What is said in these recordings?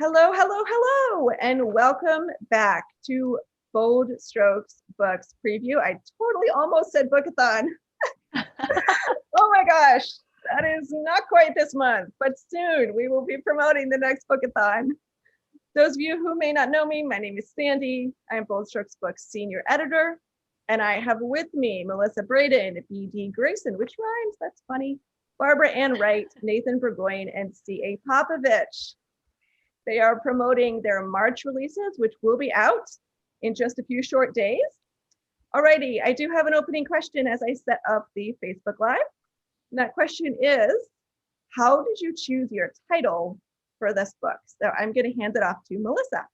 Hello, hello, hello, and welcome back to Bold Strokes Books Preview. I totally almost said bookathon. Oh my gosh, that is not quite this month, but soon we will be promoting the next bookathon. Those of you who may not know me, my name is Sandy. I'm Bold Strokes Books Senior Editor, and I have with me Melissa Brayden, BD Grayson, which rhymes, that's funny, Barbara Ann Wright, Nathan Burgoine, and C.A. Popovich. They are promoting their March releases, which will be out in just a few short days. Alrighty, I do have an opening question as I set up the Facebook Live. And that question is, how did you choose your title for this book? So I'm going to hand it off to Melissa.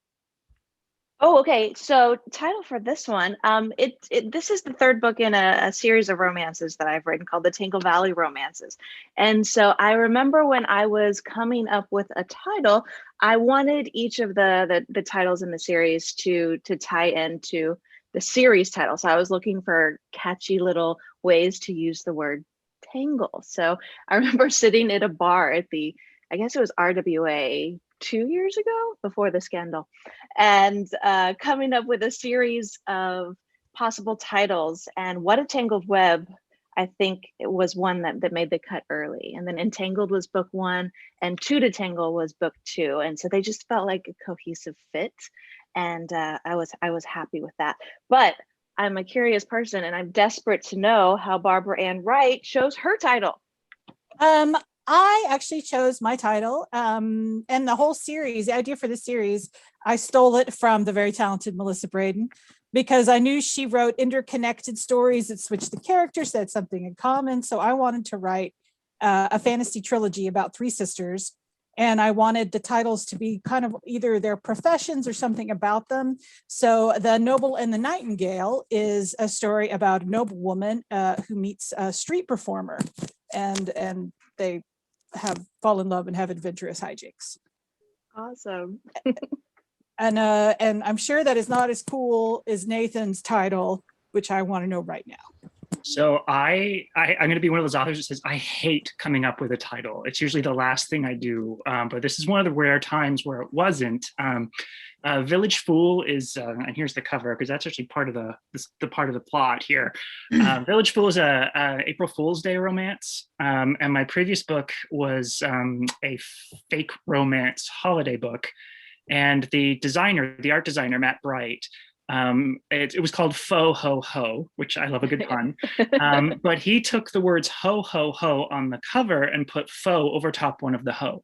Oh, okay. So title for this one, this is the third book in a series of romances that I've written called the Tangle Valley Romances. And so I remember when I was coming up with a title, I wanted each of the titles in the series to tie into the series title. So I was looking for catchy little ways to use the word tangle. So I remember sitting at a bar at I guess it was RWA 2 years ago, before the scandal, and coming up with a series of possible titles. And What a Tangled Web, I think it was one that made the cut early. And then Entangled was book 1, and Two to Tangle was book 2. And so they just felt like a cohesive fit. And I was happy with that. But I'm a curious person, and I'm desperate to know how Barbara Ann Wright chose her title. I actually chose my title, and the whole series, the idea for the series, I stole it from the very talented Melissa Brayden, because I knew she wrote interconnected stories that switched the characters, that had something in common. So I wanted to write a fantasy trilogy about 3 sisters, and I wanted the titles to be kind of either their professions or something about them. So The Noble and the Nightingale is a story about a noblewoman who meets a street performer, and they fall in love and have adventurous hijinks. Awesome. And I'm sure that is not as cool as Nathan's title, which I want to know right now. So I'm going to be one of those authors that says I hate coming up with a title. It's usually the last thing I do, but this is one of the rare times where it wasn't. Village Fool is, and here's the cover, because that's actually part of the part of the plot here. Village Fool is a April Fool's Day romance, and my previous book was a fake romance holiday book, and the art designer Matt Wright, it was called Faux Ho Ho, which I love a good pun, but he took the words ho ho ho on the cover and put faux over top one of the ho.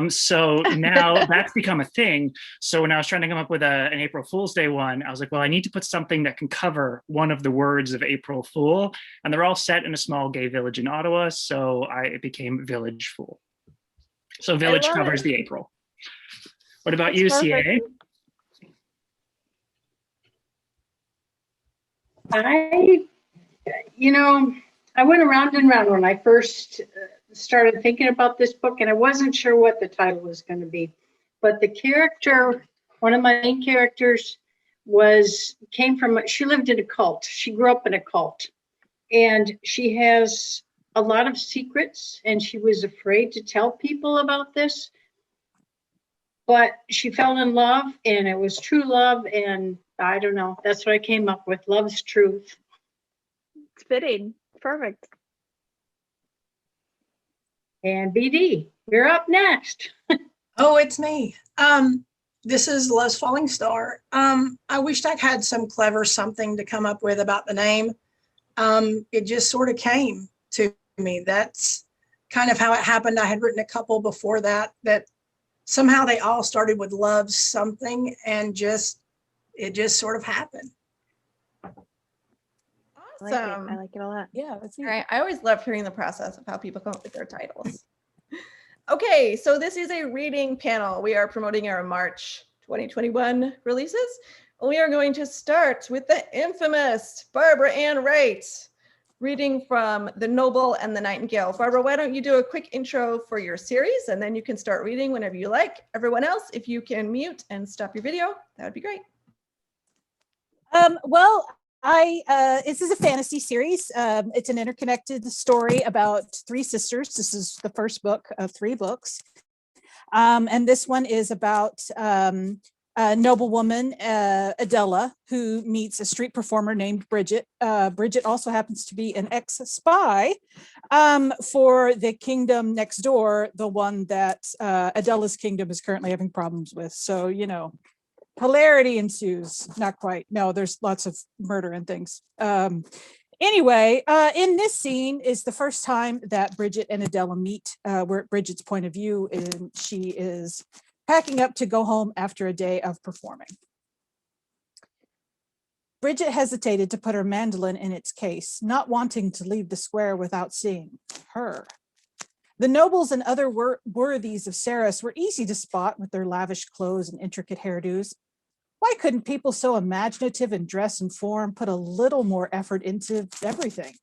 So now that's become a thing. So when I was trying to come up with an April Fool's Day one, I was like, well, I need to put something that can cover one of the words of April Fool, and they're all set in a small gay village in Ottawa, so it became Village Fool. So village covers the April. What about you, CA? I went around and around when I first started thinking about this book, and I wasn't sure what the title was going to be. But the character, one of my main characters, she lived in a cult. She grew up in a cult, and she has a lot of secrets, and she was afraid to tell people about this. But she fell in love, and it was true love, and I don't know. That's what I came up with. Love's truth. It's fitting. Perfect. And BD, you're up next. Oh, it's me. This is Love's Falling Star. I wished I had some clever something to come up with about the name. It just sort of came to me. That's kind of how it happened. I had written a couple before that somehow they all started with love something, and it just sort of happened. Awesome. I like it a lot. Yeah, that's all right. I always love hearing the process of how people come up with their titles. Okay, so this is a reading panel. We are promoting our March 2021 releases. We are going to start with the infamous Barbara Ann Wright, reading from The Noble and the Nightingale. Barbara, why don't you do a quick intro for your series, and then you can start reading whenever you like. Everyone else, if you can mute and stop your video, that would be great. Well, this is a fantasy series. It's an interconnected story about 3 sisters. This is the first book of 3 books. And this one is about a noblewoman, Adela, who meets a street performer named Bridget. Bridget also happens to be an ex-spy for the kingdom next door, the one that Adela's kingdom is currently having problems with. So, you know, hilarity ensues. Not quite. No, there's lots of murder and things. Anyway, in this scene is the first time that Bridget and Adela meet. We're at Bridget's point of view, and she is packing up to go home after a day of performing. Bridget hesitated to put her mandolin in its case, not wanting to leave the square without seeing her. The nobles and other worthies of Saris were easy to spot with their lavish clothes and intricate hairdos. Why couldn't people so imaginative in dress and form put a little more effort into everything?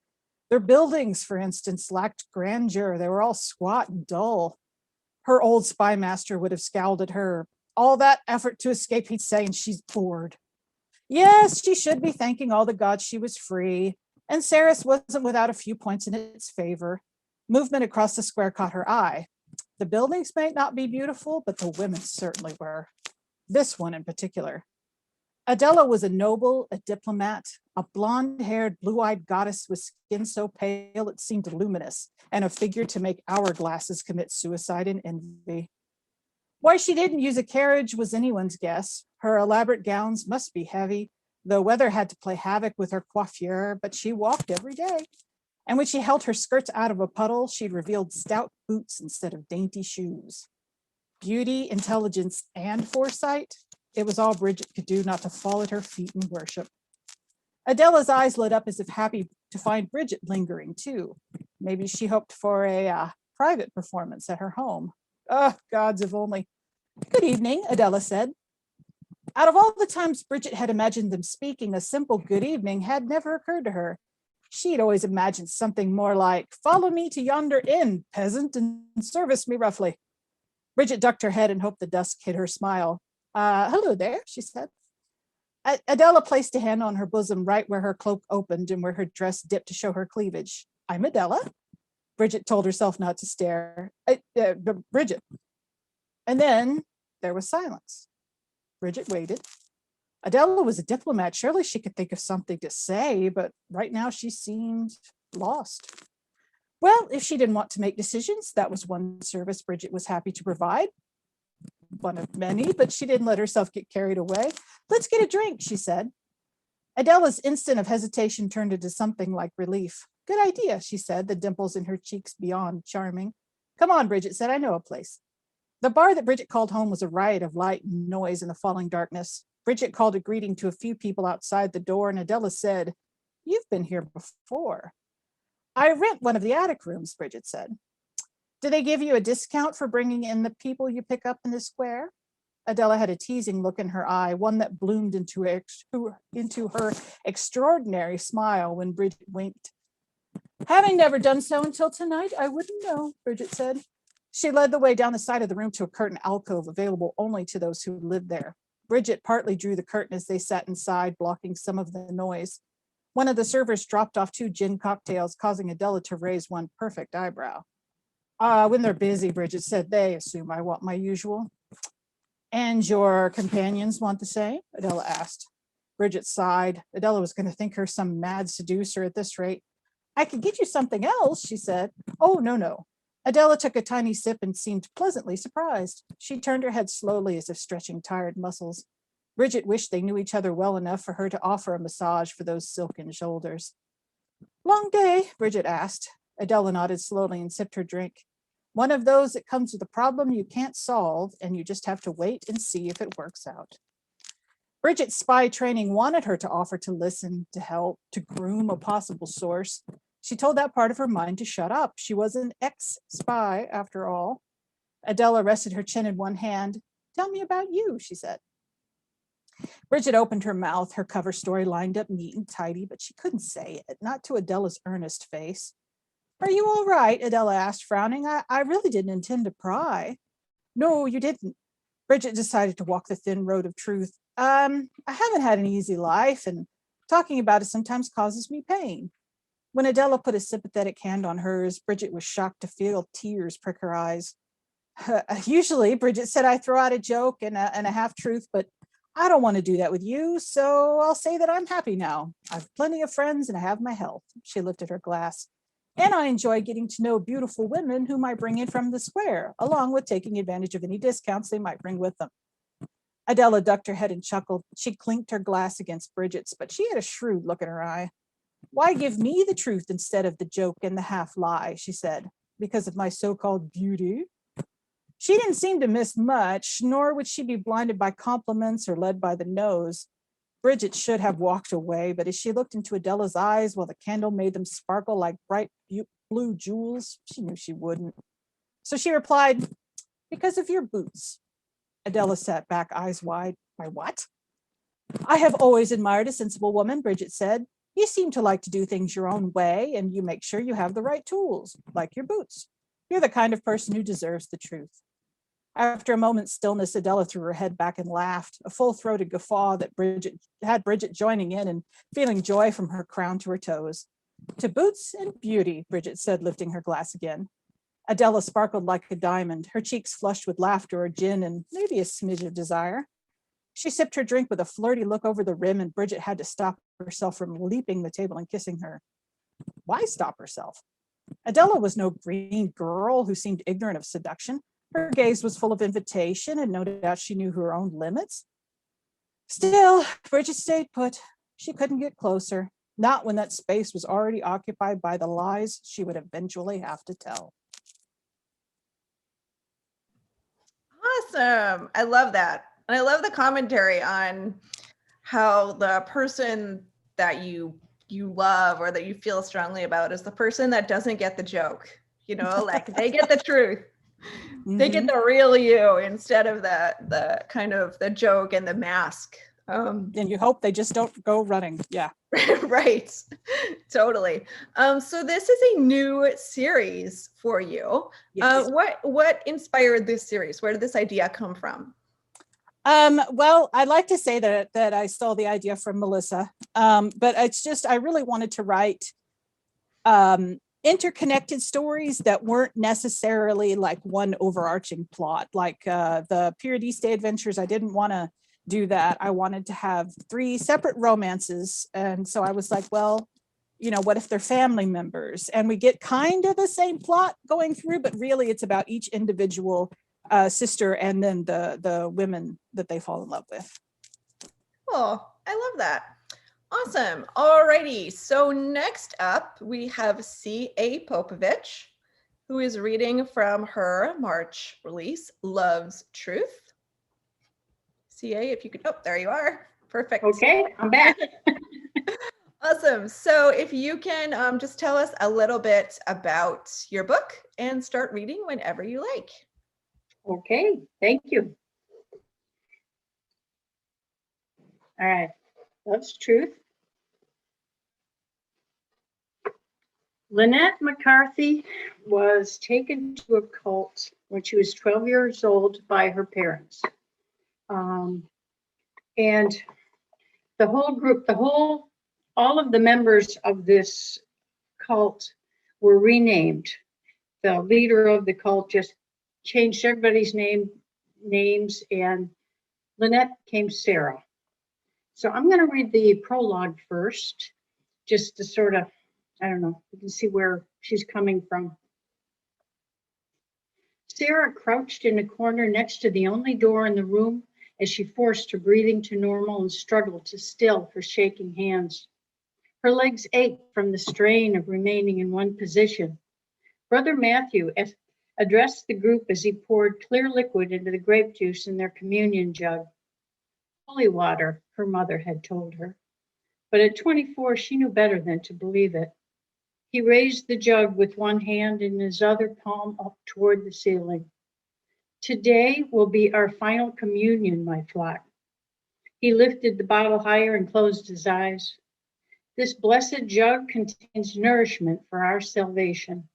Their buildings, for instance, lacked grandeur. They were all squat and dull. Her old spy master would have scowled at her. All that effort to escape, he'd say, and she's bored. Yes, she should be thanking all the gods she was free, and Saris wasn't without a few points in its favor. Movement across the square caught her eye. The buildings may not be beautiful, but the women certainly were. This one in particular. Adela was a noble, a diplomat, a blonde-haired, blue-eyed goddess with skin so pale it seemed luminous, and a figure to make hourglasses commit suicide in envy. Why she didn't use a carriage was anyone's guess. Her elaborate gowns must be heavy. The weather had to play havoc with her coiffure, but she walked every day. And when she held her skirts out of a puddle, she'd revealed stout boots instead of dainty shoes. Beauty, intelligence, and foresight. It was all Bridget could do not to fall at her feet in worship. Adela's eyes lit up as if happy to find Bridget lingering too. Maybe she hoped for a private performance at her home. Oh, gods, if only. Good evening, Adela said. Out of all the times Bridget had imagined them speaking, a simple good evening had never occurred to her. She'd always imagined something more like, follow me to yonder inn, peasant, and service me roughly. Bridget ducked her head and hoped the dusk hid her smile. Hello there, she said. Adela placed a hand on her bosom right where her cloak opened and where her dress dipped to show her cleavage. I'm Adela. Bridget told herself not to stare. Bridget. And then there was silence. Bridget waited. Adela was a diplomat. Surely she could think of something to say, but right now she seemed lost. Well, if she didn't want to make decisions, that was one service Bridget was happy to provide. One of many, but she didn't let herself get carried away. Let's get a drink, she said. Adela's instant of hesitation turned into something like relief. Good idea, she said, the dimples in her cheeks beyond charming. Come on, Bridget said, I know a place. The bar that Bridget called home was a riot of light and noise in the falling darkness. Bridget called a greeting to a few people outside the door, and Adela said, You've been here before. I rent one of the attic rooms, Bridget said. Do they give you a discount for bringing in the people you pick up in the square? Adela had a teasing look in her eye, one that bloomed into her extraordinary smile when Bridget winked. Having never done so until tonight, I wouldn't know, Bridget said. She led the way down the side of the room to a curtained alcove available only to those who lived there. Bridget partly drew the curtain as they sat inside, blocking some of the noise. One of the servers dropped off 2 gin cocktails, causing Adela to raise one perfect eyebrow. When they're busy, Bridget said, they assume I want my usual. And your companions want the same? Adela asked. Bridget sighed. Adela was going to think her some mad seducer at this rate. I could get you something else, she said. Oh, no. Adela took a tiny sip and seemed pleasantly surprised. She turned her head slowly as if stretching tired muscles. Bridget wished they knew each other well enough for her to offer a massage for those silken shoulders. Long day? Bridget asked. Adela nodded slowly and sipped her drink. One of those that comes with a problem you can't solve, and you just have to wait and see if it works out. Bridget's spy training wanted her to offer to listen, to help, to groom a possible source. She told that part of her mind to shut up. She was an ex-spy, after all. Adela rested her chin in one hand. Tell me about you, she said. Bridget opened her mouth, her cover story lined up neat and tidy, but she couldn't say it, not to Adela's earnest face. Are you all right? Adela asked, frowning. I really didn't intend to pry. No, you didn't. Bridget decided to walk the thin road of truth. I haven't had an easy life, and talking about it sometimes causes me pain. When Adela put a sympathetic hand on hers, Bridget was shocked to feel tears prick her eyes. Usually, Bridget said, I throw out a joke and a half-truth, but I don't want to do that with you, so I'll say that I'm happy now. I've plenty of friends and I have my health. She lifted her glass. And I enjoy getting to know beautiful women whom I bring in from the square, along with taking advantage of any discounts they might bring with them. Adela ducked her head and chuckled. She clinked her glass against Bridget's, but she had a shrewd look in her eye. Why give me the truth instead of the joke and the half lie, she said, because of my so-called beauty? She didn't seem to miss much, nor would she be blinded by compliments or led by the nose. Bridget should have walked away, but as she looked into Adela's eyes while the candle made them sparkle like bright blue jewels, she knew she wouldn't. So she replied, because of your boots. Adela sat back, eyes wide. My what? I have always admired a sensible woman, Bridget said. You seem to like to do things your own way, and you make sure you have the right tools, like your boots. You're the kind of person who deserves the truth. After a moment's stillness, Adela threw her head back and laughed, a full-throated guffaw that had Bridget joining in and feeling joy from her crown to her toes. To boots and beauty, Bridget said, lifting her glass again. Adela sparkled like a diamond, her cheeks flushed with laughter or gin and maybe a smidge of desire. She sipped her drink with a flirty look over the rim, and Bridget had to stop herself from leaping the table and kissing her. Why stop herself? Adela was no green girl who seemed ignorant of seduction. Her gaze was full of invitation, and no doubt she knew her own limits. Still, Bridget stayed put. She couldn't get closer, not when that space was already occupied by the lies she would eventually have to tell. Awesome. I love that. And I love the commentary on how the person that you love or that you feel strongly about is the person that doesn't get the joke. You know, like they get the truth. They get the real you instead of the kind of the joke and the mask. And you hope they just don't go running. Yeah. Right. Totally. So this is a new series for you. Yes. What inspired this series? Where did this idea come from? Well, I'd like to say that I stole the idea from Melissa, but it's just I really wanted to write interconnected stories that weren't necessarily like one overarching plot. Like the Period Day Adventures, I didn't want to do that. I wanted to have 3 separate romances, and so I was like, well, you know, what if they're family members? And we get kind of the same plot going through, but really it's about each individual sister and then the women that they fall in love with. Oh, I love that. Awesome. Alrighty. So next up, we have C.A. Popovich, who is reading from her March release, Love's Truth. C.A., if you could, oh, there you are. Perfect. Okay, I'm back. Awesome. So if you can just tell us a little bit about your book and start reading whenever you like. Okay, thank you. All right, Love's Truth. Lynette McCarthy was taken to a cult when she was 12 years old by her parents. And the whole group, all of the members of this cult were renamed. The leader of the cult just changed everybody's names, and Lynette became Sarah. So I'm going to read the prologue first, just to sort of, I don't know, you can see where she's coming from. Sarah crouched in a corner next to the only door in the room as she forced her breathing to normal and struggled to still her shaking hands. Her legs ached from the strain of remaining in one position. Brother Matthew addressed the group as he poured clear liquid into the grape juice in their communion jug. Holy water, her mother had told her. But at 24, she knew better than to believe it. He raised the jug with one hand and his other palm up toward the ceiling. Today will be our final communion, my flock. He lifted the bottle higher and closed his eyes. This blessed jug contains nourishment for our salvation.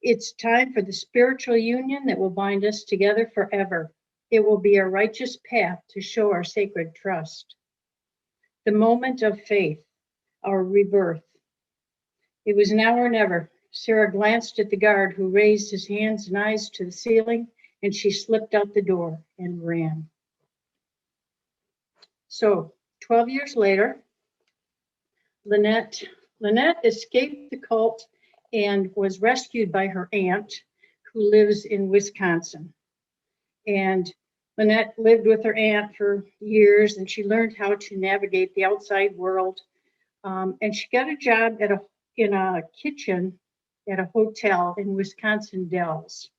It's time for the spiritual union that will bind us together forever. It will be a righteous path to show our sacred trust. The moment of faith, our rebirth. It was now or never. Sarah glanced at the guard, who raised his hands and eyes to the ceiling and she slipped out the door and ran. So 12 years later, Lynette escaped the cult and was rescued by her aunt, who lives in Wisconsin. And Lynette lived with her aunt for years, and she learned how to navigate the outside world. And she got a job in a kitchen at a hotel in Wisconsin Dells.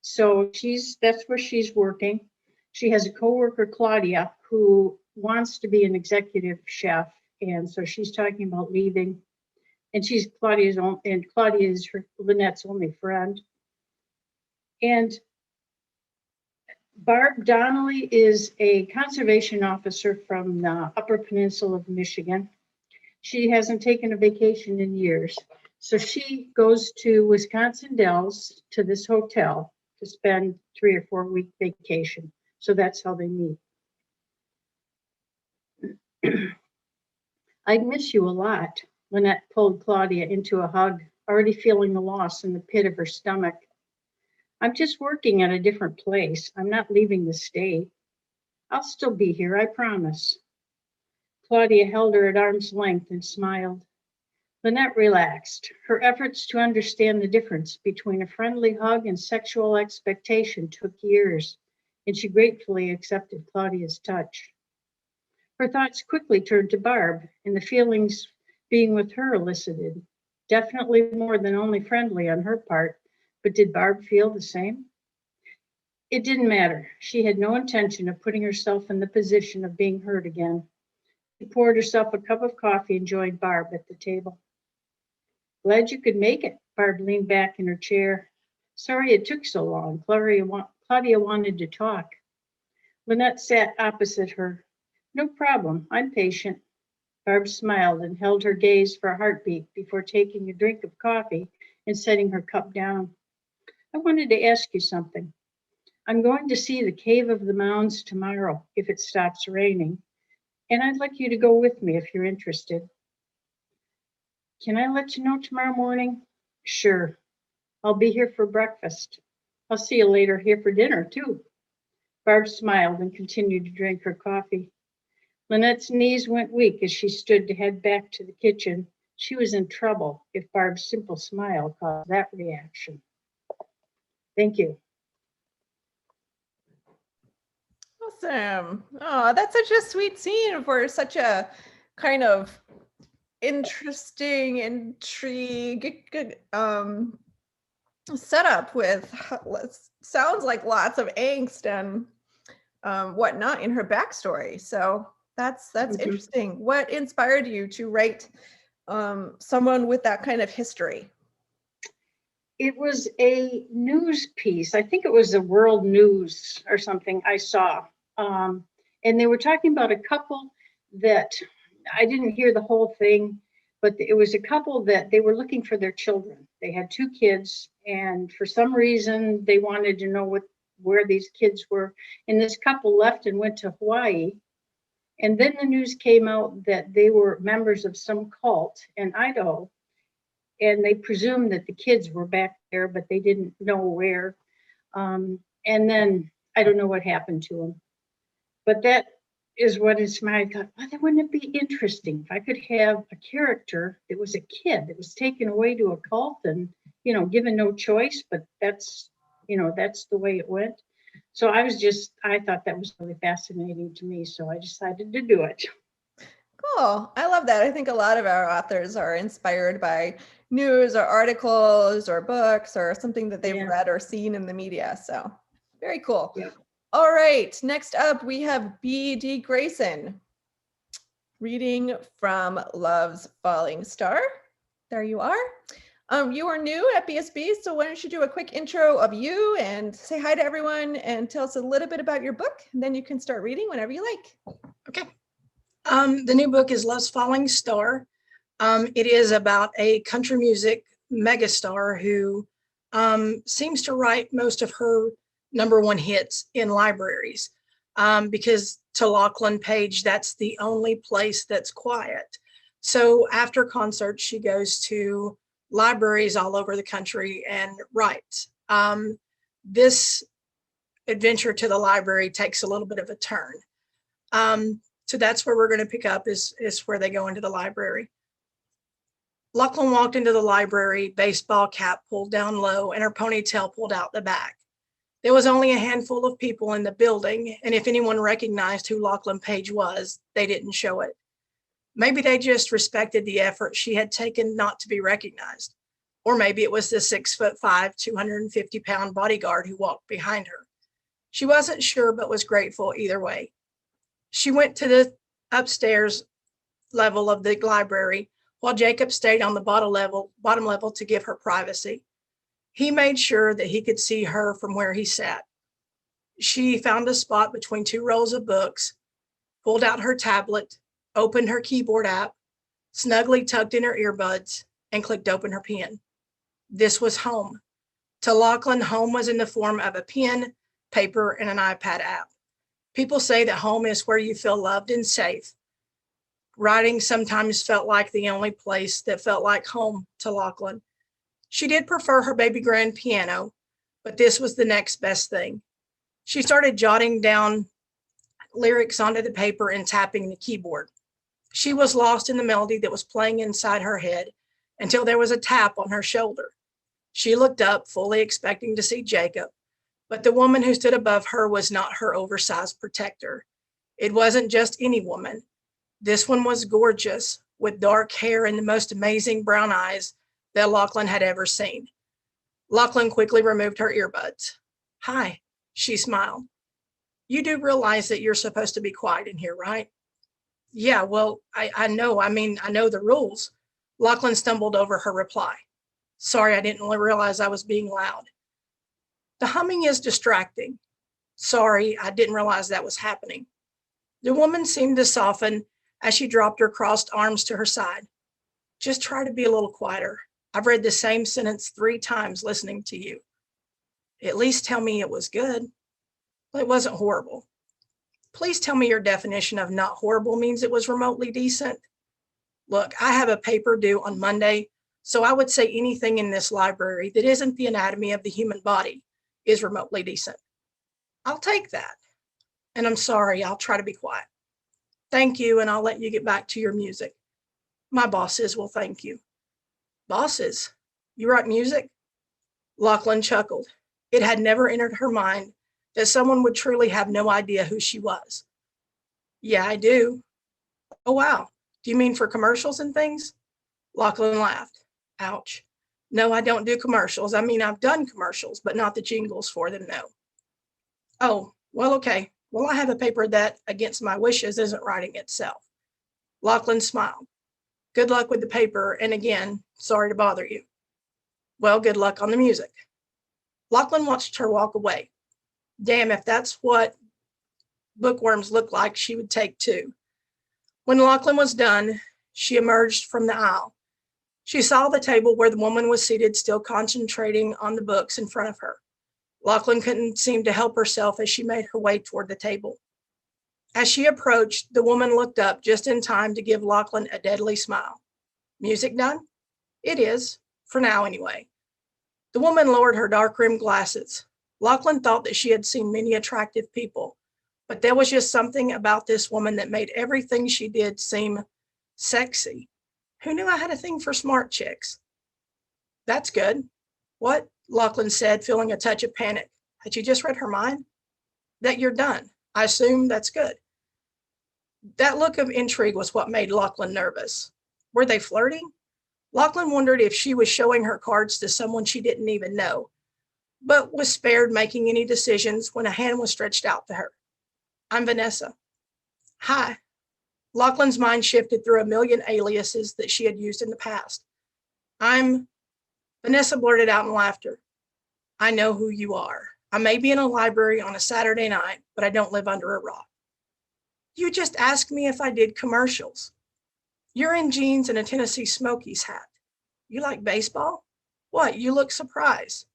So that's where she's working. She has a coworker, Claudia, who wants to be an executive chef, and so she's talking about leaving. And Claudia is Lynette's only friend. And Barb Donnelly is a conservation officer from the Upper Peninsula of Michigan. She hasn't taken a vacation in years. So she goes to Wisconsin Dells to this hotel to spend 3 or 4 week vacation. So that's how they meet. I'd miss you a lot. Lynette pulled Claudia into a hug, already feeling the loss in the pit of her stomach. I'm just working at a different place. I'm not leaving the state. I'll still be here, I promise. Claudia held her at arm's length and smiled. Lynette relaxed. Her efforts to understand the difference between a friendly hug and sexual expectation took years, and she gratefully accepted Claudia's touch. Her thoughts quickly turned to Barb and the feelings being with her elicited. Definitely more than only friendly on her part, but did Barb feel the same? It didn't matter. She had no intention of putting herself in the position of being hurt again. She poured herself a cup of coffee and joined Barb at the table. Glad you could make it. Barb leaned back in her chair. Sorry it took so long. Claudia wanted to talk. Lynette sat opposite her. No problem. I'm patient. Barb smiled and held her gaze for a heartbeat before taking a drink of coffee and setting her cup down. I wanted to ask you something. I'm going to see the Cave of the Mounds tomorrow if it stops raining, and I'd like you to go with me if you're interested. Can I let you know tomorrow morning? Sure. I'll be here for breakfast. I'll see you later here for dinner, too. Barb smiled and continued to drink her coffee. Lynette's knees went weak as she stood to head back to the kitchen. She was in trouble if Barb's simple smile caused that reaction. Thank you. Awesome. Oh, that's such a sweet scene for such a kind of interesting intrigue setup with sounds like lots of angst and whatnot in her backstory. So that's interesting. What inspired you to write someone with that kind of history? It was a news piece. I think it was the World News or something I saw. And they were talking about a couple that I didn't hear the whole thing, but it was a couple that they were looking for their children. They had 2 kids, and for some reason they wanted to know where these kids were. And this couple left and went to Hawaii. And then the news came out that they were members of some cult in Idaho. And they presumed that the kids were back there, but they didn't know where. And then I don't know what happened to them. But that is what inspired. I thought, well, that wouldn't it be interesting if I could have a character that was a kid that was taken away to a cult and, given no choice, but that's the way it went. So I thought that was really fascinating to me. So I decided to do it. Cool. I love that. I think a lot of our authors are inspired by news or articles or books or something that they've read or seen in the media. So very cool. Yeah. All right. Next up, we have B.D. Grayson reading from Love's Falling Star. There you are. You are new at BSB, so why don't you do a quick intro of you and say hi to everyone and tell us a little bit about your book, and then you can start reading whenever you like. Okay. The new book is Love's Falling Star. It is about a country music megastar who seems to write most of her #1 hits in libraries because to Lachlan Page, that's the only place that's quiet. So after concerts, she goes to libraries all over the country and writes. This adventure to the library takes a little bit of a turn. So that's where we're going to pick up is where they go into the library. Lachlan walked into the library, baseball cap pulled down low and her ponytail pulled out the back. There was only a handful of people in the building, and if anyone recognized who Lachlan Page was, they didn't show it. Maybe they just respected the effort she had taken not to be recognized. Or maybe it was the 6'5", 250-pound bodyguard who walked behind her. She wasn't sure, but was grateful either way. She went to the upstairs level of the library while Jacob stayed on the bottom level to give her privacy. He made sure that he could see her from where he sat. She found a spot between two rows of books, pulled out her tablet, opened her keyboard app, snugly tucked in her earbuds, and clicked open her pen. This was home. To Lachlan, home was in the form of a pen, paper, and an iPad app. People say that home is where you feel loved and safe. Writing sometimes felt like the only place that felt like home to Lachlan. She did prefer her baby grand piano, but this was the next best thing. She started jotting down lyrics onto the paper and tapping the keyboard. She was lost in the melody that was playing inside her head until there was a tap on her shoulder. She looked up, fully expecting to see Jacob, but the woman who stood above her was not her oversized protector. It wasn't just any woman. This one was gorgeous, with dark hair and the most amazing brown eyes that Lachlan had ever seen. Lachlan quickly removed her earbuds. "Hi," she smiled. "You do realize that you're supposed to be quiet in here, right?" "Yeah, well, I know. I know the rules." Lachlan stumbled over her reply. "Sorry, I didn't realize I was being loud." "The humming is distracting." "Sorry, I didn't realize that was happening." The woman seemed to soften as she dropped her crossed arms to her side. "Just try to be a little quieter. I've read the same sentence 3 times listening to you." "At least tell me it was good." "Well, it wasn't horrible." "Please tell me your definition of not horrible means it was remotely decent." "Look, I have a paper due on Monday, so I would say anything in this library that isn't the anatomy of the human body is remotely decent." "I'll take that. And I'm sorry, I'll try to be quiet." "Thank you, and I'll let you get back to your music." "My bosses will thank you." "Bosses? You write music?" Lachlan chuckled. It had never entered her mind that someone would truly have no idea who she was. "Yeah, I do." "Oh, wow. Do you mean for commercials and things?" Lachlan laughed. "Ouch. No, I don't do commercials. I mean, I've done commercials, but not the jingles for them, no." "Oh, well, okay. Well, I have a paper that, against my wishes, isn't writing itself." Lachlan smiled. "Good luck with the paper, and again, sorry to bother you." "Well, good luck on the music." Lachlan watched her walk away. Damn, if that's what bookworms look like, she would take 2. When Lachlan was done, she emerged from the aisle. She saw the table where the woman was seated, still concentrating on the books in front of her. Lachlan couldn't seem to help herself as she made her way toward the table. As she approached, the woman looked up just in time to give Lachlan a deadly smile. "Music done?" "It is, for now anyway." The woman lowered her dark-rimmed glasses. Lachlan thought that she had seen many attractive people, but there was just something about this woman that made everything she did seem sexy. Who knew I had a thing for smart chicks? "That's good." "What?" Lachlan said, feeling a touch of panic. Had you just read her mind? "That you're done. I assume that's good." That look of intrigue was what made Lachlan nervous. Were they flirting? Lachlan wondered if she was showing her cards to someone she didn't even know, but was spared making any decisions when a hand was stretched out to her. "I'm Vanessa." "Hi." Lachlan's mind shifted through a million aliases that she had used in the past. Vanessa blurted out in laughter. "I know who you are. I may be in a library on a Saturday night, but I don't live under a rock." "You just asked me if I did commercials." "You're in jeans and a Tennessee Smokies hat. You like baseball? What, you look surprised."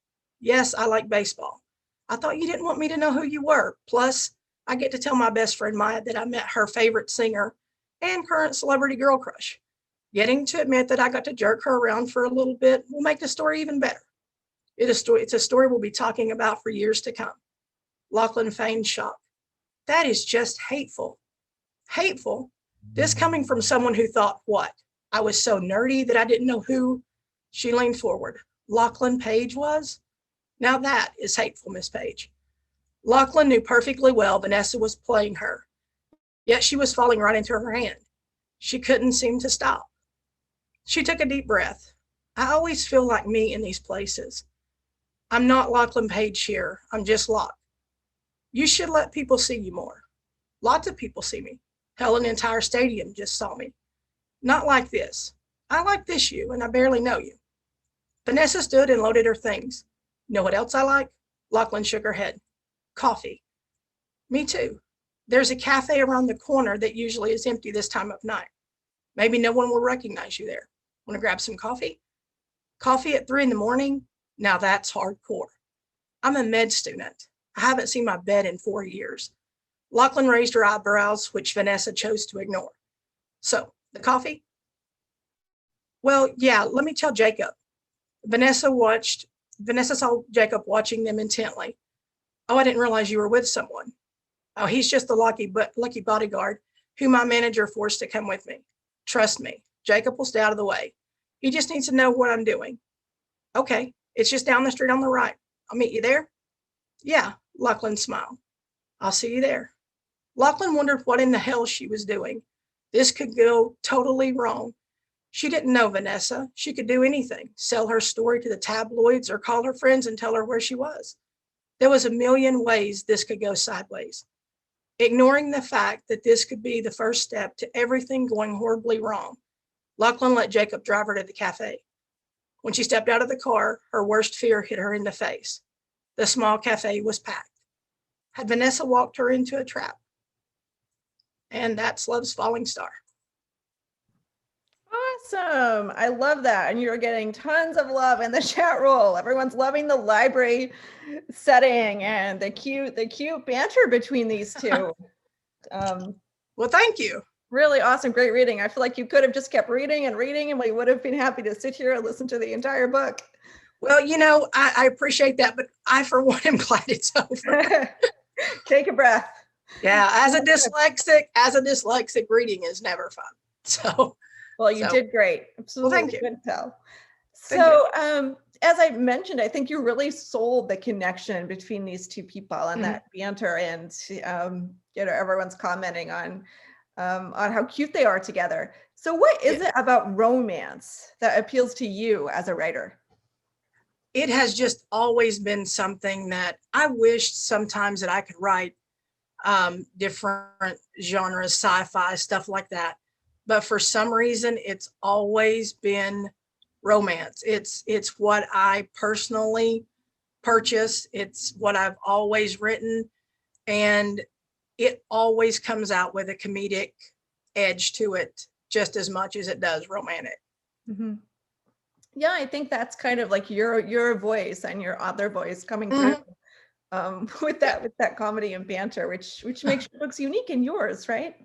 "Yes, I like baseball." "I thought you didn't want me to know who you were. Plus, I get to tell my best friend Maya that I met her favorite singer and current celebrity girl crush. Getting to admit that I got to jerk her around for a little bit will make the story even better. It's a story we'll be talking about for years to come." Lachlan feigned shock. That is just hateful. Hateful? This coming from someone who thought what? I was so nerdy that I didn't know who? She leaned forward. Lachlan Page was? Now that is hateful, Miss Page. Lachlan knew perfectly well Vanessa was playing her, yet she was falling right into her hand. She couldn't seem to stop. She took a deep breath. I always feel like me in these places. I'm not Lachlan Page here. I'm just Locke. You should let people see you more. Lots of people see me. Hell, an entire stadium just saw me. Not like this. I like this you, and I barely know you. Vanessa stood and loaded her things. Know what else I like? Lachlan shook her head. Coffee. Me too. There's a cafe around the corner that usually is empty this time of night. Maybe no one will recognize you there. Want to grab some coffee? Coffee at 3 a.m? Now that's hardcore. I'm a med student. I haven't seen my bed in 4 years. Lachlan raised her eyebrows, which Vanessa chose to ignore. So, the coffee? Well, yeah, let me tell Jacob. Vanessa saw Jacob watching them intently. Oh, I didn't realize you were with someone. Oh, he's just the lucky bodyguard who my manager forced to come with me. Trust me, Jacob will stay out of the way. He just needs to know what I'm doing. Okay, it's just down the street on the right. I'll meet you there. Yeah, Lachlan smiled. I'll see you there. Lachlan wondered what in the hell she was doing. This could go totally wrong. She didn't know Vanessa. She could do anything, sell her story to the tabloids or call her friends and tell her where she was. There was a million ways this could go sideways. Ignoring the fact that this could be the first step to everything going horribly wrong, Lachlan let Jacob drive her to the cafe. When she stepped out of the car, her worst fear hit her in the face. The small cafe was packed. Had Vanessa walked her into a trap? And that's Love's Falling Star. Awesome. I love that. And you're getting tons of love in the chat roll. Everyone's loving the library setting and the cute banter between these two. Well, thank you. Really awesome. Great reading. I feel like you could have just kept reading and we would have been happy to sit here and listen to the entire book. Well, I appreciate that, but I, for one, am glad it's over. Take a breath. Yeah, as a dyslexic, reading is never fun. So, well, you did great. Absolutely. Well, thank you. Couldn't tell. So, as I mentioned, I think you really sold the connection between these two people and that banter, and everyone's commenting on how cute they are together. So, what is it about romance that appeals to you as a writer? It has just always been something that I wished sometimes that I could write different genres, sci-fi, stuff like that. But for some reason, it's always been romance. It's what I personally purchase. It's what I've always written. And it always comes out with a comedic edge to it, just as much as it does romantic. Mm-hmm. Yeah, I think that's kind of like your voice and your author voice coming through with that comedy and banter, which makes your books unique and yours, right?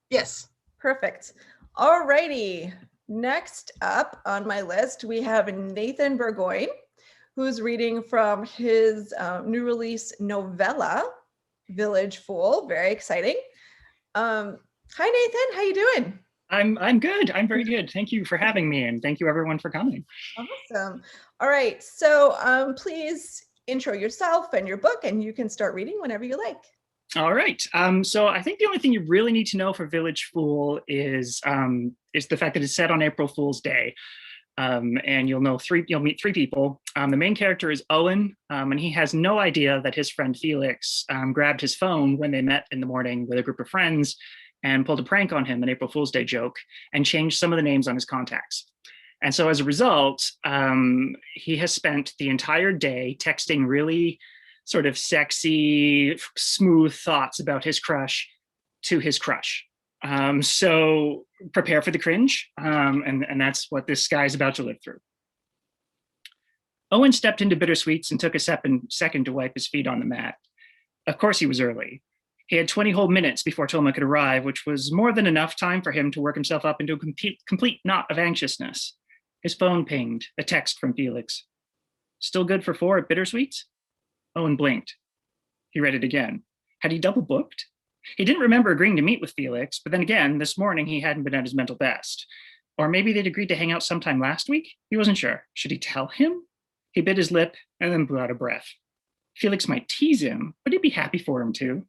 Yes. Perfect. All righty. Next up on my list, we have Nathan Burgoine, who's reading from his new release novella, Village Fool. Very exciting. Hi, Nathan. How you doing? I'm good. I'm very good. Thank you for having me, and thank you everyone for coming. Awesome. All right. So please intro yourself and your book, and you can start reading whenever you like. All right. So I think the only thing you really need to know for Village Fool is the fact that it's set on April Fool's Day. And you'll meet three people. The main character is Owen, and he has no idea that his friend Felix grabbed his phone when they met in the morning with a group of friends and pulled a prank on him, an April Fool's Day joke, and changed some of the names on his contacts. And so as a result, he has spent the entire day texting really sort of sexy, smooth thoughts about his crush to his crush. So prepare for the cringe, and that's what this guy is about to live through. Owen stepped into Bittersweets and took a second to wipe his feet on the mat. Of course he was early. He had 20 whole minutes before Toma could arrive, which was more than enough time for him to work himself up into a complete knot of anxiousness. His phone pinged, a text from Felix. Still good for 4 at Bittersweets? Owen blinked. He read it again. Had he double booked? He didn't remember agreeing to meet with Felix, but then again, this morning he hadn't been at his mental best. Or maybe they'd agreed to hang out sometime last week? He wasn't sure. Should he tell him? He bit his lip and then blew out a breath. Felix might tease him, but he'd be happy for him too.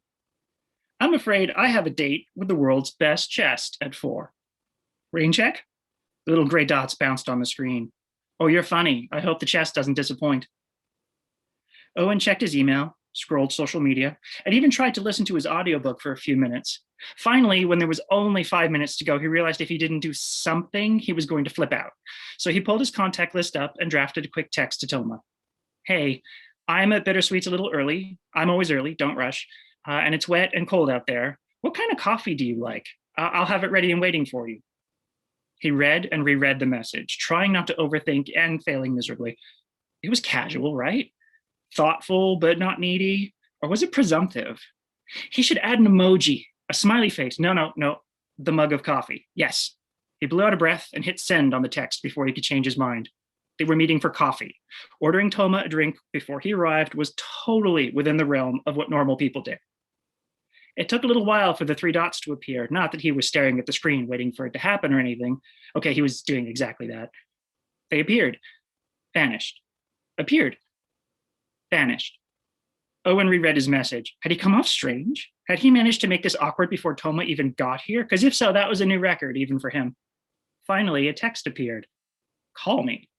I'm afraid I have a date with the world's best chest at 4. Rain check? Little gray dots bounced on the screen. Oh, you're funny. I hope the chest doesn't disappoint. Owen checked his email, scrolled social media, and even tried to listen to his audiobook for a few minutes. Finally, when there was only 5 minutes to go, he realized if he didn't do something, he was going to flip out. So he pulled his contact list up and drafted a quick text to Toma. Hey, I'm at Bittersweet's a little early. I'm always early, don't rush. And it's wet and cold out there. What kind of coffee do you like? I'll have it ready and waiting for you. He read and reread the message, trying not to overthink and failing miserably. It was casual, right? Thoughtful, but not needy. Or was it presumptive? He should add an emoji, a smiley face. No. The mug of coffee. Yes. He blew out a breath and hit send on the text before he could change his mind. They were meeting for coffee. Ordering Toma a drink before he arrived was totally within the realm of what normal people did. It took a little while for the 3 dots to appear. Not that he was staring at the screen waiting for it to happen or anything. Okay, he was doing exactly that. They appeared, vanished, appeared, vanished. Owen reread his message. Had he come off strange? Had he managed to make this awkward before Toma even got here? Because if so, that was a new record, even for him. Finally, a text appeared. Call me.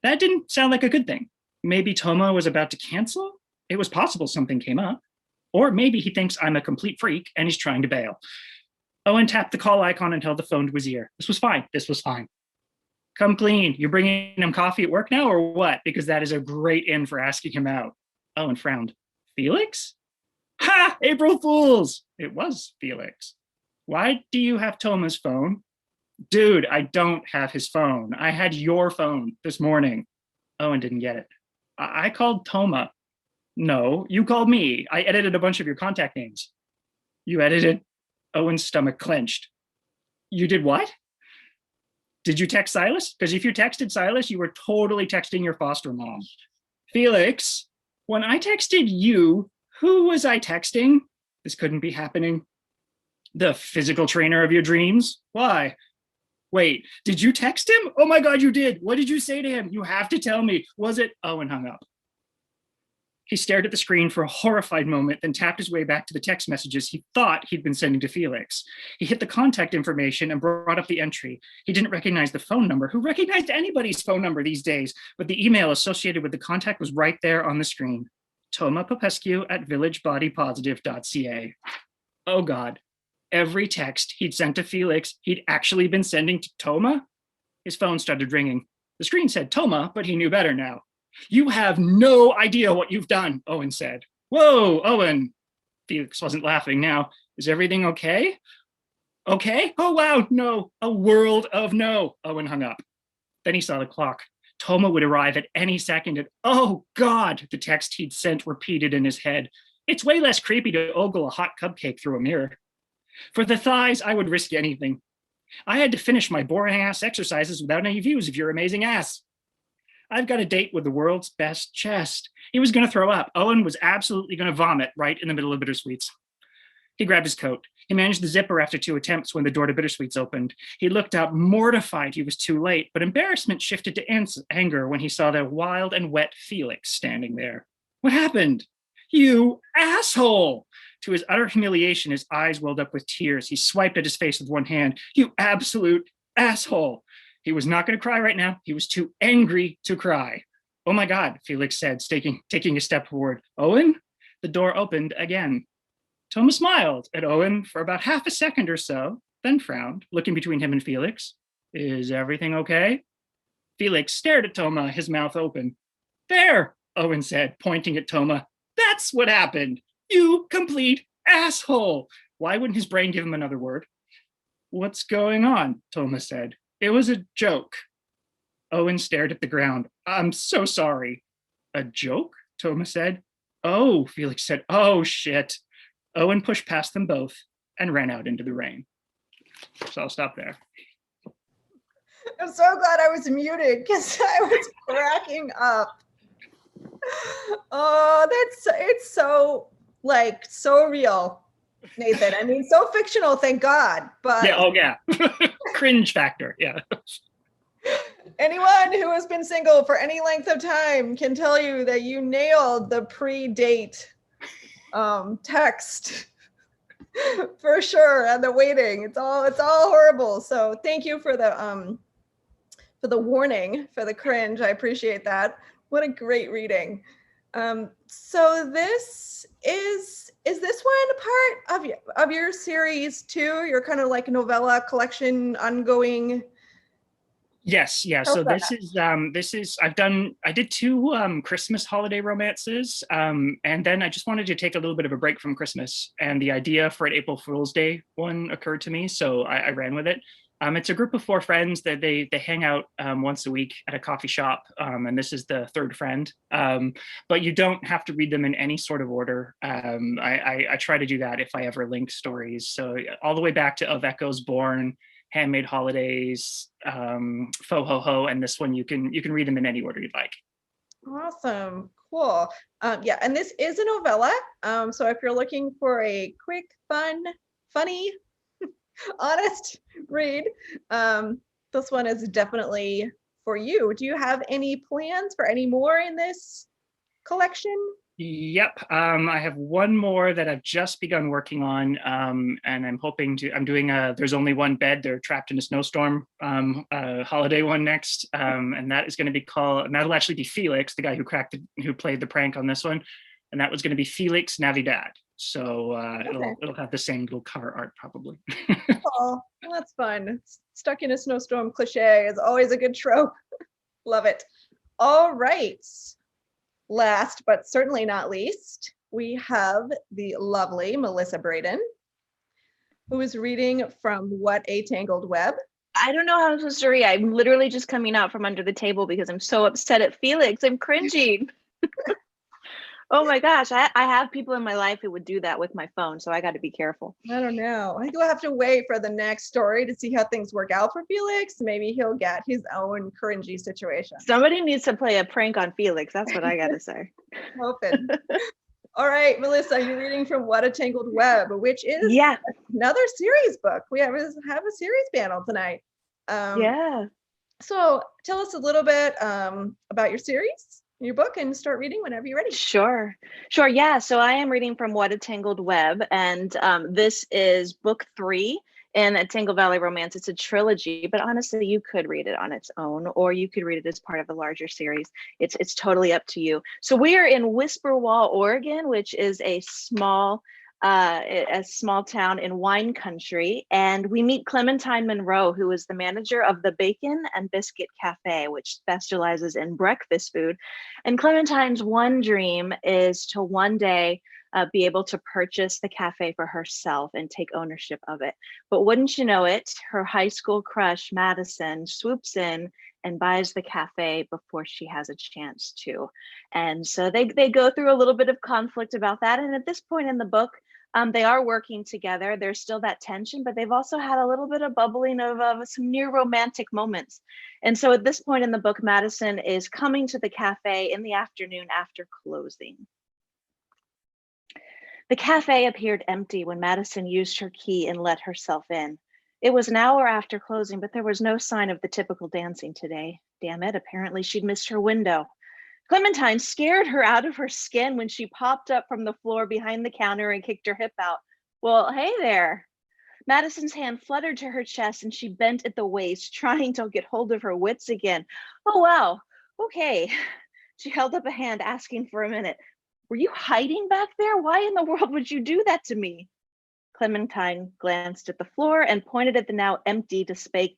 That didn't sound like a good thing. Maybe Toma was about to cancel? It was possible something came up. Or maybe he thinks I'm a complete freak and he's trying to bail. Owen tapped the call icon and held the phone to his ear. This was fine. Come clean. You're bringing him coffee at work now or what? Because that is a great in for asking him out. Owen frowned. Felix? Ha! April Fools! It was Felix. Why do you have Toma's phone? Dude, I don't have his phone. I had your phone this morning. Owen didn't get it. I called Toma. No, you called me. I edited a bunch of your contact names. You edited? Owen's stomach clenched. You did what? Did you text Silas? Because if you texted Silas, you were totally texting your foster mom. Felix, when I texted you, who was I texting? This couldn't be happening. The physical trainer of your dreams? Why? Wait, did you text him? Oh my God, you did. What did you say to him? You have to tell me. Was it? Owen hung up. He stared at the screen for a horrified moment, then tapped his way back to the text messages he thought he'd been sending to Felix. He hit the contact information and brought up the entry. He didn't recognize the phone number. Who recognized anybody's phone number these days? But the email associated with the contact was right there on the screen. Toma Popescu at villagebodypositive.ca. Oh God. Every text he'd sent to Felix, he'd actually been sending to Toma? His phone started ringing. The screen said Toma, but he knew better now. You have no idea what you've done, Owen said. Whoa, Owen. Felix wasn't laughing now. Is everything okay? Okay? Oh, wow, no. A world of no. Owen hung up. Then he saw the clock. Toma would arrive at any second and, oh, God, the text he'd sent repeated in his head. It's way less creepy to ogle a hot cupcake through a mirror. For the thighs, I would risk anything. I had to finish my boring ass exercises without any views of your amazing ass. I've got a date with the world's best chest. He was going to throw up. Owen was absolutely going to vomit right in the middle of Bittersweet's. He grabbed his coat. He managed the zipper after 2 attempts when the door to Bittersweet's opened. He looked up, mortified he was too late, but embarrassment shifted to anger when he saw the wild and wet Felix standing there. What happened? You asshole! To his utter humiliation, his eyes welled up with tears. He swiped at his face with one hand. You absolute asshole! He was not going to cry right now. He was too angry to cry. Oh my God, Felix said, taking a step forward. Owen? The door opened again. Toma smiled at Owen for about half a second or so, then frowned, looking between him and Felix. Is everything okay? Felix stared at Toma, his mouth open. There, Owen said, pointing at Toma. That's what happened. You complete asshole. Why wouldn't his brain give him another word? What's going on? Toma said. It was a joke. Owen stared at the ground. I'm so sorry. A joke? Toma said. Oh, Felix said. Oh, shit. Owen pushed past them both and ran out into the rain. So I'll stop there. I'm so glad I was muted because I was cracking up. Oh, it's so like so real, Nathan. I mean, so fictional, thank God. But Yeah, oh yeah. Cringe factor. Yeah. anyone who has been single for any length of time can tell you that you nailed the pre-date text for sure, and the waiting. It's all horrible. So thank you for the warning, for the cringe. I appreciate that. What a great reading. So this is this one part of your series too? Your kind of like novella collection ongoing? Yes, yeah. So this is I did two Christmas holiday romances, and then I just wanted to take a little bit of a break from Christmas, and the idea for an April Fool's Day one occurred to me, so I ran with it. It's a group of 4 friends that they hang out once a week at a coffee shop, and this is the 3rd friend. But you don't have to read them in any sort of order. I try to do that if I ever link stories. So all the way back to Of Echoes Born, Handmade Holidays, Faux Ho Ho, and this one you can read them in any order you'd like. Awesome, cool. Yeah, and this is a novella. So if you're looking for a quick, fun, funny, honest read, this one is definitely for you. Do you have any plans for any more in this collection? Yep, I have one more that I've just begun working on, and I'm doing There's Only One Bed, They're Trapped in a Snowstorm holiday one next, and that is going to be called, and that'll actually be Felix, the guy who played the prank on this one, and that was going to be Felix Navidad. So Okay. it'll have the same little cover art probably. Oh, well, that's fun. Stuck in a snowstorm cliche is always a good trope. Love it. All right. Last but certainly not least, we have the lovely Melissa Brayden, who is reading from What a Tangled Web. I don't know how I'm supposed to read. I'm literally just coming out from under the table because I'm so upset at Felix. I'm cringing. Oh my gosh, I have people in my life who would do that with my phone, so I got to be careful. I don't know. I think we'll have to wait for the next story to see how things work out for Felix. Maybe he'll get his own cringy situation. Somebody needs to play a prank on Felix. That's what I got to say. Hoping. All right, Melissa, you're reading from What a Tangled Web, which is another series book. We have a series panel tonight. Yeah. So tell us a little bit about your series, your book, and start reading whenever you're ready. Sure. Yeah. So I am reading from What a Tangled Web, and this is book 3 in a Tangle Valley Romance. It's a trilogy, but honestly, you could read it on its own, or you could read it as part of a larger series. It's totally up to you. So we are in Whisperwall, Oregon, which is a small town in wine country, and we meet Clementine Monroe, who is the manager of the Bacon and Biscuit Cafe, which specializes in breakfast food. And Clementine's one dream is to one day be able to purchase the cafe for herself and take ownership of it. But wouldn't you know it, her high school crush, Madison, swoops in and buys the cafe before she has a chance to. And so they go through a little bit of conflict about that. And at this point in the book, they are working together. There's still that tension, but they've also had a little bit of bubbling of some near romantic moments. And so at this point in the book, Madison is coming to the cafe in the afternoon after closing. The cafe appeared empty when Madison used her key and let herself in. It was an hour after closing, but there was no sign of the typical dancing today. Damn it, apparently she'd missed her window. Clementine scared her out of her skin when she popped up from the floor behind the counter and kicked her hip out. Well, hey there. Madison's hand fluttered to her chest and she bent at the waist, trying to get hold of her wits again. Oh, wow. Okay. She held up a hand, asking for a minute. Were you hiding back there? Why in the world would you do that to me? Clementine glanced at the floor and pointed at the now empty display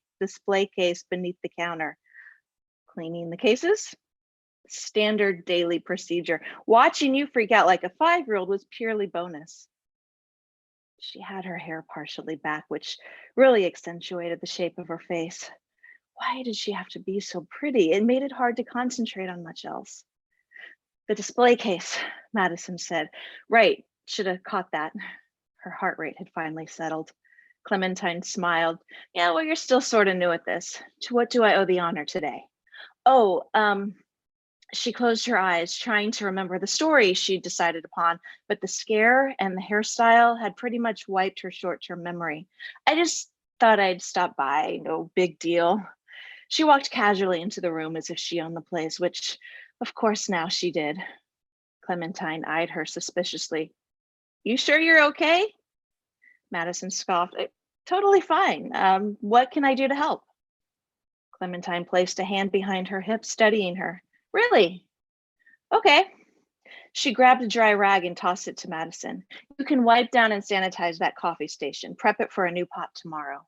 case beneath the counter. Cleaning the cases? Standard daily procedure. Watching you freak out like a 5-year-old was purely bonus. She had her hair partially back, which really accentuated the shape of her face. Why did she have to be so pretty? It made it hard to concentrate on much else. The display case, Madison said. Right, should have caught that. Her heart rate had finally settled. Clementine smiled. Yeah, well, you're still sort of new at this. To what do I owe the honor today? Oh, She closed her eyes, trying to remember the story she'd decided upon, but the scare and the hairstyle had pretty much wiped her short-term memory. I just thought I'd stop by, no big deal. She walked casually into the room as if she owned the place, which, of course, now she did. Clementine eyed her suspiciously. You sure you're okay? Madison scoffed. Totally fine. What can I do to help? Clementine placed a hand behind her hip, steadying her. Really? Okay. She grabbed a dry rag and tossed it to Madison. You can wipe down and sanitize that coffee station. Prep it for a new pot tomorrow.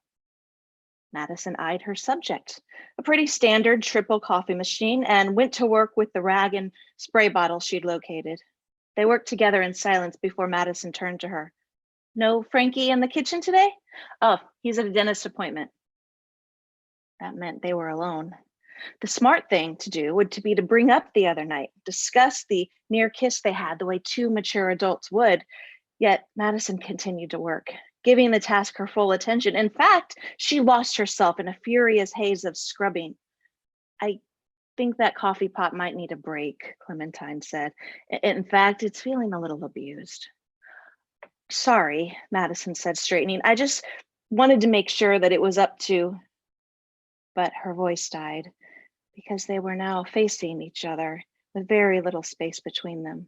Madison eyed her subject, a pretty standard triple coffee machine, and went to work with the rag and spray bottle she'd located. They worked together in silence before Madison turned to her. No Frankie in the kitchen today? Oh, he's at a dentist appointment. That meant they were alone. The smart thing to do would be to bring up the other night, discuss the near kiss they had the way two mature adults would. Yet Madison continued to work, giving the task her full attention. In fact, she lost herself in a furious haze of scrubbing. I think that coffee pot might need a break, Clementine said. In fact, it's feeling a little abused. Sorry, Madison said, straightening. I just wanted to make sure that it was up to... But her voice died, because they were now facing each other with very little space between them.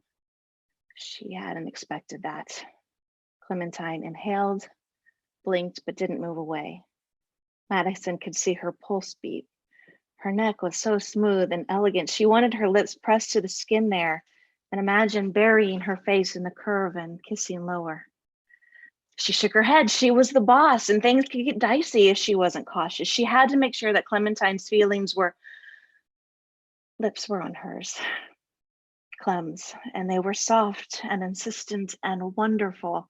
She hadn't expected that. Clementine inhaled, blinked, but didn't move away. Madison could see her pulse beat. Her neck was so smooth and elegant. She wanted her lips pressed to the skin there and imagined burying her face in the curve and kissing lower. She shook her head. She was the boss, and things could get dicey if she wasn't cautious. She had to make sure that Clementine's lips were on hers. Clem's, and they were soft and insistent and wonderful.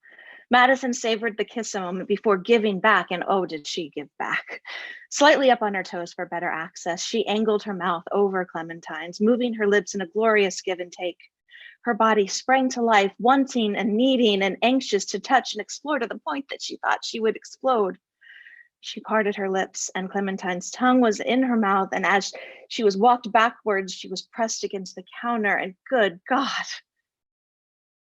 Madison savored the kiss a moment before giving back, and oh, did she give back. Slightly up on her toes for better access, she angled her mouth over Clementine's, moving her lips in a glorious give and take. Her body sprang to life, wanting and needing and anxious to touch and explore to the point that she thought she would explode. She parted her lips, and Clementine's tongue was in her mouth, and as she was walked backwards, she was pressed against the counter, and good God,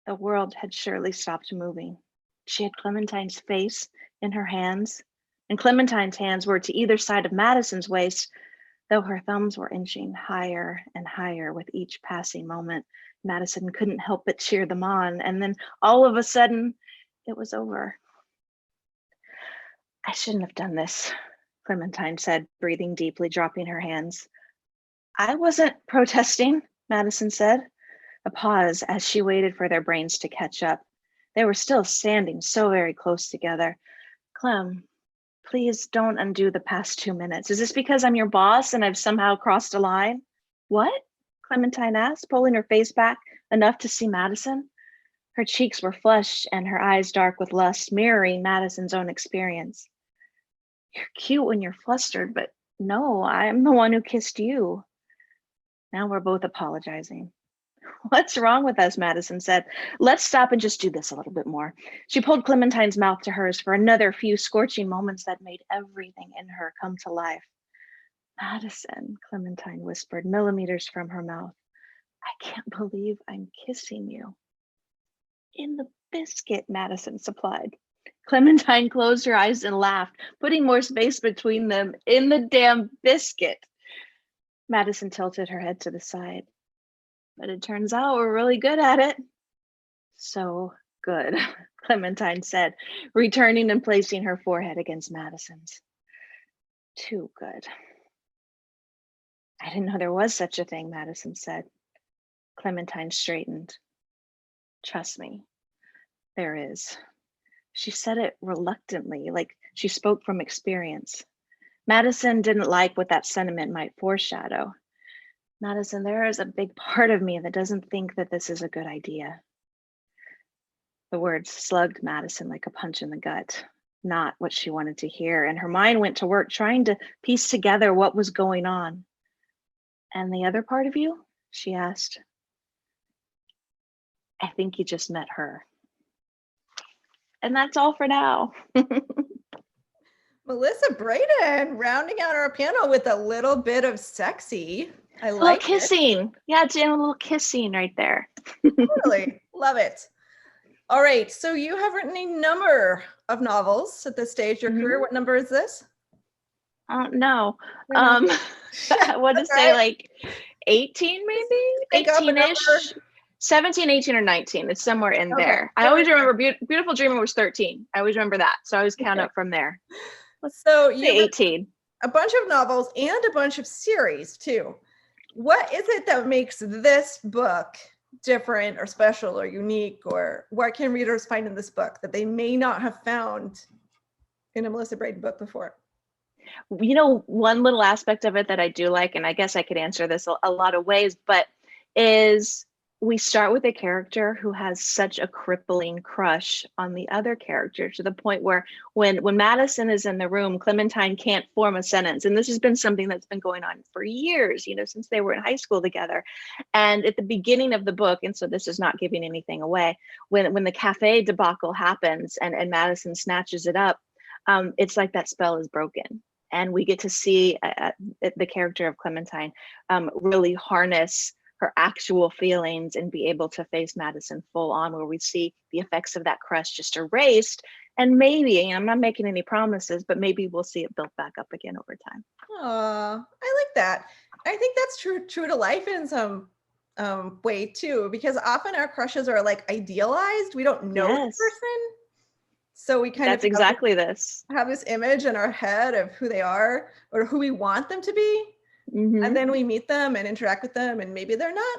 the world had surely stopped moving. She had Clementine's face in her hands, and Clementine's hands were to either side of Madison's waist, though her thumbs were inching higher and higher with each passing moment. Madison couldn't help but cheer them on, and then all of a sudden, it was over. I shouldn't have done this, Clementine said, breathing deeply, dropping her hands. I wasn't protesting, Madison said. A pause as she waited for their brains to catch up. They were still standing so very close together. Clem, please don't undo the past 2 minutes. Is this because I'm your boss and I've somehow crossed a line? What? Clementine asked, pulling her face back enough to see Madison. Her cheeks were flushed and her eyes dark with lust, mirroring Madison's own experience. You're cute when you're flustered, but no, I'm the one who kissed you. Now we're both apologizing. What's wrong with us, Madison said. Let's stop and just do this a little bit more. She pulled Clementine's mouth to hers for another few scorching moments that made everything in her come to life. Madison, Clementine whispered, millimeters from her mouth. I can't believe I'm kissing you. In the biscuit, Madison supplied. Clementine closed her eyes and laughed, putting more space between them. In the damn biscuit. Madison tilted her head to the side. But it turns out we're really good at it. So good, Clementine said, returning and placing her forehead against Madison's. Too good. I didn't know there was such a thing, Madison said. Clementine straightened. Trust me, there is. She said it reluctantly, like she spoke from experience. Madison didn't like what that sentiment might foreshadow. Madison, there is a big part of me that doesn't think that this is a good idea. The words slugged Madison like a punch in the gut, not what she wanted to hear, and her mind went to work trying to piece together what was going on. And the other part of you? She asked. I think you just met her. And that's all for now. Melissa Brayden rounding out our panel with a little bit of sexy. I A little like it. kissing. Yeah, it's a little kissing right there. Totally love it. All right, so you have written a number of novels at this stage of your career. What number is this? No. We're I want to That's say right. like 18 maybe? Pick up a 18-ish. 17, 18, or 19. It's somewhere in Okay. there. I always remember Beautiful Dreamer was 13. I always remember that. So I always count up from there. So Say you 18. a bunch of novels and a bunch of series too. What is it that makes this book different or special or unique, or what can readers find in this book that they may not have found in a Melissa Brayden book before? You know, one little aspect of it that I do like, and I guess I could answer this a lot of ways, but is we start with a character who has such a crippling crush on the other character, to the point where when Madison is in the room, Clementine can't form a sentence. And this has been something that's been going on for years, you know, since they were in high school together. And at the beginning of the book, and so this is not giving anything away, when the cafe debacle happens and Madison snatches it up, it's like that spell is broken. And we get to see the character of Clementine really harness her actual feelings and be able to face Madison full on, where we see the effects of that crush just erased. And maybe, and I'm not making any promises, but maybe we'll see it built back up again over time. I like that. I think that's true to life in some way too, because often our crushes are like idealized. We don't know the person. So we kind of exactly have this image in our head of who they are or who we want them to be. Mm-hmm. And then we meet them and interact with them, and maybe they're not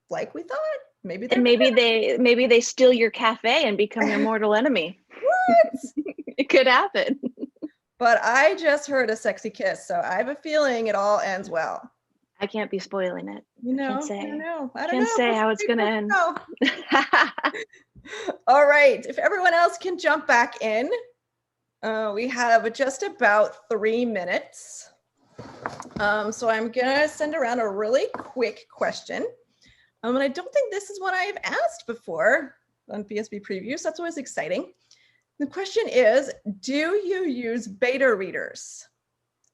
like we thought. Maybe they're maybe they steal your cafe and become your mortal enemy. What? It could happen. But I just heard a sexy kiss, so I have a feeling it all ends well. I can't be spoiling it. You know, I don't know. I can't say how it's gonna end. All right, if everyone else can jump back in, we have just about 3 minutes. So I'm gonna send around a really quick question. And I don't think this is one I've asked before on BSB previews. That's always exciting. The question is, do you use beta readers?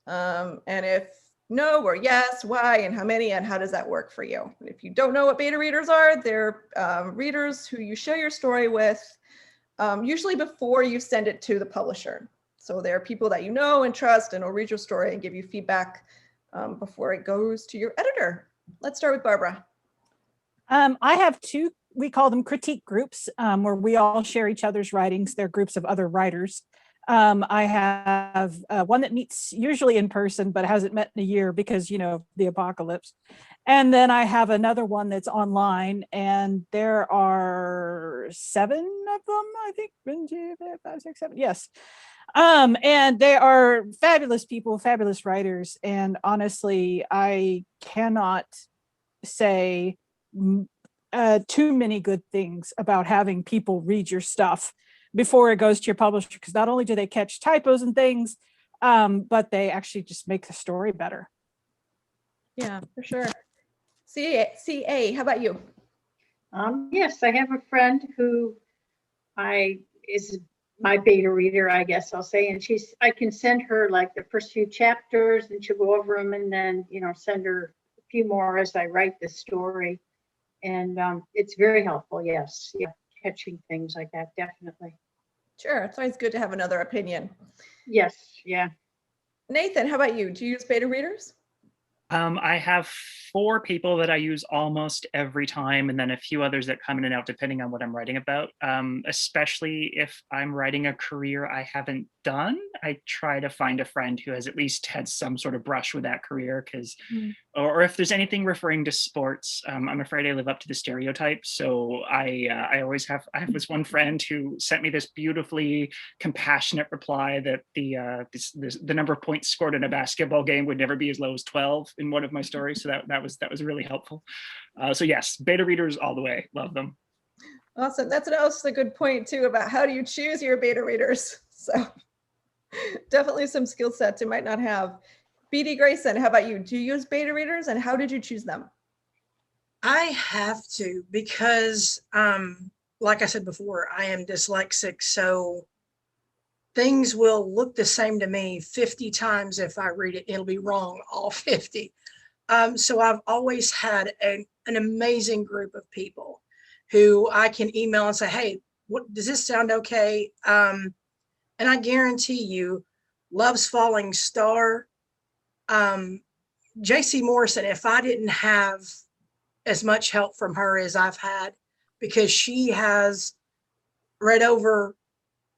And if no or yes, why and how many, and how does that work for you? And if you don't know what beta readers are, they're readers who you share your story with, usually before you send it to the publisher. So they're people that you know and trust and will read your story and give you feedback before it goes to your editor. Let's start with Barbara. I have two, we call them critique groups, where we all share each other's writings. They're groups of other writers. I have one that meets usually in person, but hasn't met in a year because, you know, the apocalypse. And then I have another one that's online, and there are 7 of them, I think. 1, 2, 3, 4, 5, 6, 7. Yes. And they are fabulous people, fabulous writers. And honestly, I cannot say too many good things about having people read your stuff before it goes to your publisher, because not only do they catch typos and things, but they actually just make the story better. Yeah, for sure. CA, how about you? Yes, I have a friend who is my beta reader, I guess I'll say, and I can send her like the first few chapters and she'll go over them, and then, you know, send her a few more as I write the story. And it's very helpful. Yes. Yeah. Catching things like that. Definitely. Sure. It's always good to have another opinion. Yes. Yeah. Nathan, how about you? Do you use beta readers? I have 4 people that I use almost every time, and then a few others that come in and out depending on what I'm writing about. Especially if I'm writing a career I haven't done, I try to find a friend who has at least had some sort of brush with that career, because, or if there's anything referring to sports, I'm afraid I live up to the stereotype. So I have this one friend who sent me this beautifully compassionate reply that the number of points scored in a basketball game would never be as low as 12 in one of my stories. So that was really helpful. So yes, beta readers all the way. Love them. Awesome. That's also a good point too about how do you choose your beta readers. So definitely some skill sets you might not have. BD Grayson, how about you? Do you use beta readers, and how did you choose them? I have to, because like I said before, I am dyslexic. So things will look the same to me 50 times. If I read it, it'll be wrong all 50. So I've always had an amazing group of people who I can email and say, hey, what does this sound okay? And I guarantee you, Love's Falling Star, J.C. Morrison, if I didn't have as much help from her as I've had, because she has read over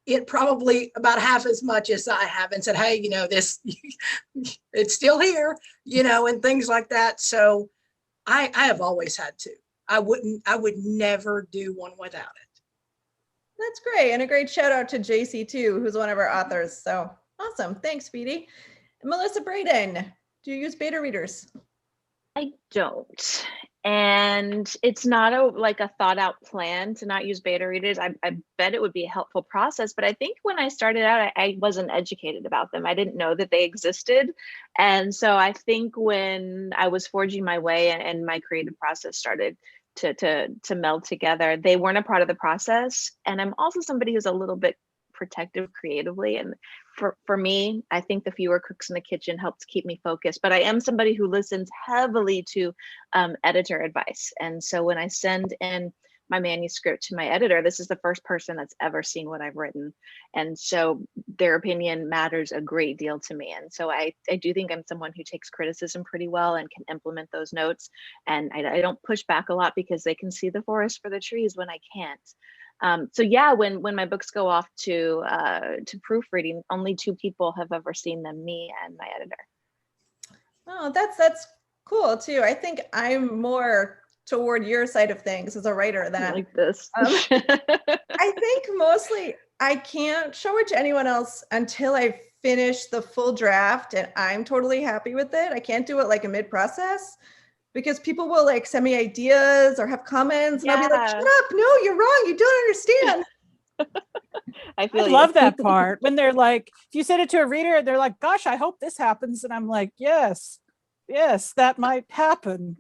it probably about half as much as I have and said, hey, this, it's still here, and things like that. So I have always had to. I would never do one without it. That's great. And a great shout out to JC too, who's one of our authors. So awesome. Thanks, Speedy. Melissa Brayden, do you use beta readers? I don't. And it's not a thought out plan to not use beta readers. I bet it would be a helpful process, but I think when I started out, I wasn't educated about them. I didn't know that they existed. And so I think when I was forging my way and my creative process started to meld together, they weren't a part of the process. And I'm also somebody who's a little bit protective creatively, and for me, I think the fewer cooks in the kitchen helps keep me focused. But I am somebody who listens heavily to editor advice, and so when I send in my manuscript to my editor, this is the first person that's ever seen what I've written, and so their opinion matters a great deal to me. And so I do think I'm someone who takes criticism pretty well and can implement those notes, and I don't push back a lot because they can see the forest for the trees when I can't. So yeah, when my books go off to proofreading, only 2 people have ever seen them, me and my editor. Oh, that's cool too. I think I'm more toward your side of things as a writer than like this. I think mostly I can't show it to anyone else until I finish the full draft and I'm totally happy with it. I can't do it like a mid-process, because people will like send me ideas or have comments and I'll be like, shut up, no, you're wrong, you don't understand. I love that part when they're like, if you send it to a reader, they're like, gosh, I hope this happens. And I'm like, yes, that might happen.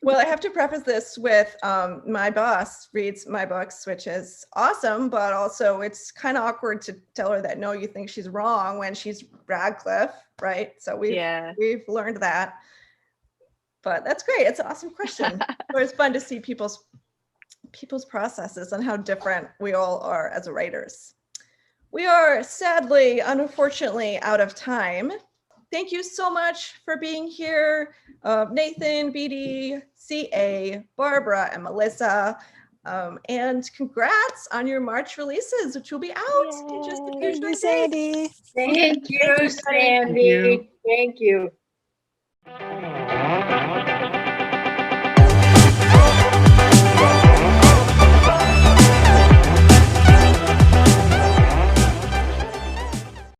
Well, I have to preface this with my boss reads my books, which is awesome, but also it's kind of awkward to tell her that, no, you think she's wrong when she's Radcliffe, right? So we've learned that. But that's great. It's an awesome question. It's fun to see people's processes and how different we all are as writers. We are sadly, unfortunately, out of time. Thank you so much for being here. Nathan, BD, CA, Barbara, and Melissa. And congrats on your March releases, which will be out in just a few short days. Thank you, Sandy. Thank you.